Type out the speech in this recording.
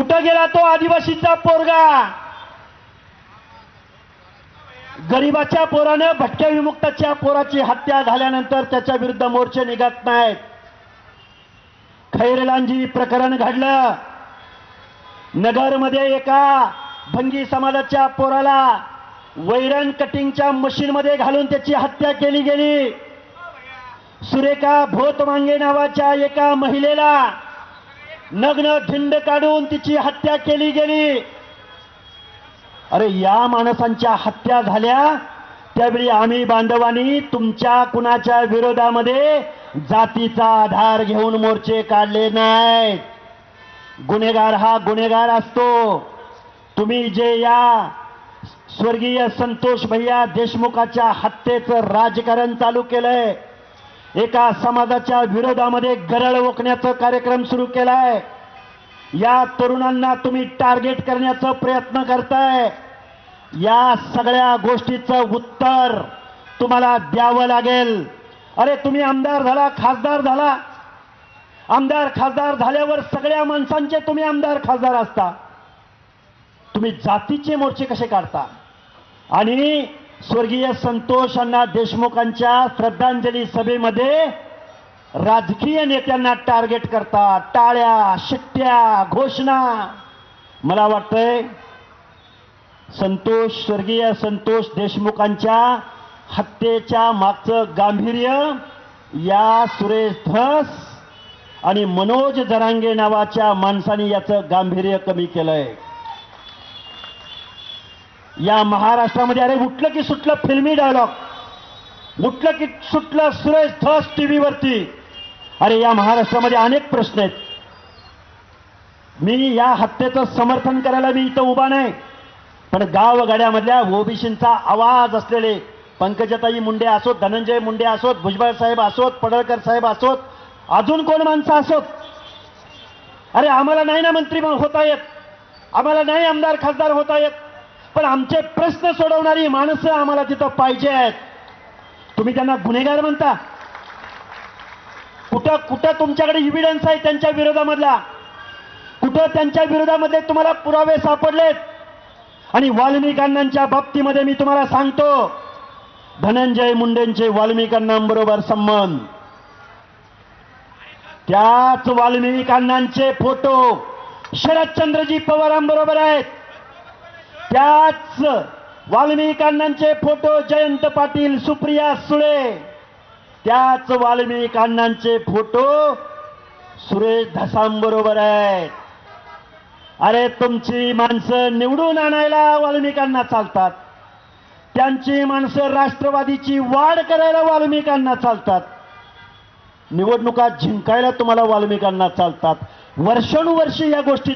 कुठं गेला तो आदिवासीचा पोरगा? गरीबाच्या पोरानं भटक्या विमुक्ताच्या पोराची हत्या झाल्यानंतर त्याच्या विरुद्ध मोर्चे निघत नाहीत. खैरलांजी प्रकरण घडलं. नगरमध्ये एका भंगी समाजाच्या पोराला वैरण कटिंगच्या मशीनमध्ये घालून त्याची हत्या केली गेली. सुरेखा भोतमांगे नावाच्या एका महिलेला नग्न धिंड काढून तिची हत्या केली गेली. अरे या माणसांच्या हत्या झाल्या त्यावेळी आम्ही बांधवांनी तुमच्या कुणाच्या विरोधामध्ये जातीचा आधार घेऊन मोर्चे काढले नाहीत. गुन्हेगार हा गुन्हेगार असतो. तुम्ही जे या स्वर्गीय संतोष भैया देशमुखाच्या हत्येचं राजकारण चालू केलंय, एका समाजाच्या विरोधामध्ये गरळ ओकण्याचा कार्यक्रम सुरू केलाय, या तरुणांना तुम्ही टार्गेट करण्याचा प्रयत्न करताय, या सगळ्या गोष्टीचं उत्तर तुम्हाला द्यावं लागेल. अरे तुम्ही आमदार झाला, खासदार झाला. आमदार खासदार झाल्यावर सगळ्या माणसांचे तुम्ही आमदार खासदार असता. तुम्ही जातीचे मोर्चे कसे काढता? आणि स्वर्गीय संतोष अण्णा देशमुखांच्या श्रद्धांजली सभेमध्ये राजकीय नेत्यांना टार्गेट करता. टाळ्या, शिट्ट्या, घोषणा. मला वाटतंय स्वर्गीय संतोष देशमुखांच्या हत्येच्या मागचं गांभीर्य या सुरेश धस आणि मनोज जरांगे नावाच्या माणसांनी याचं गांभीर्य कमी केलंय. या महाराष्ट्रामध्ये अरे उठलं की सुटलं फिल्मी डायलॉग, उठलं की सुटलं सुरेश धस टीव्हीवरती. अरे या महाराष्ट्रामध्ये अनेक प्रश्न आहेत. मी या हत्येचं समर्थन करायला मी इथं उभा नाही, पण गावगाड्यामधल्या ओबीसींचा आवाज असलेले पंकजाताई मुंडे असोत, धनंजय मुंडे असोत, भुजबळ साहेब असोत, पडळकर साहेब असोत, अजून कोण माणसं असोत, अरे आम्हाला नाही ना मंत्री होता येत, आम्हाला नाही आमदार खासदार होता येत, पण आमचे प्रश्न सोडवणारी माणसं आम्हाला तिथं पाहिजे आहेत. तुम्ही त्यांना गुन्हेगार म्हणता? कुठं कुठं तुमच्याकडे इव्हिडन्स आहे त्यांच्या विरोधामधला? कुठं त्यांच्या विरोधामध्ये तुम्हाला पुरावे सापडलेत? आणि वाल्मिकांच्या बाबतीमध्ये मी तुम्हाला सांगतो, धनंजय मुंडेंचे वाल्मिकांबरोबर संबंध, त्याच वाल्मिकांचे फोटो शरदचंद्रजी पवारांबरोबर आहेत, त्याच वाल्मिकांचे फोटो जयंत पाटील, सुप्रिया सुळे, त्याच वाल्मिकांचे फोटो सुरेश धसांबरोबर आहेत. अरे तुमची माणसं निवडून आणायला वाल्मिकांना चालतात, त्यांची माणसं राष्ट्रवादीची वाढ करायला वाल्मिकांना चालतात, निवडणुका जिंकायला तुम्हाला वाल्मिकांना चालतात. वर्षानुवर्षे या गोष्टी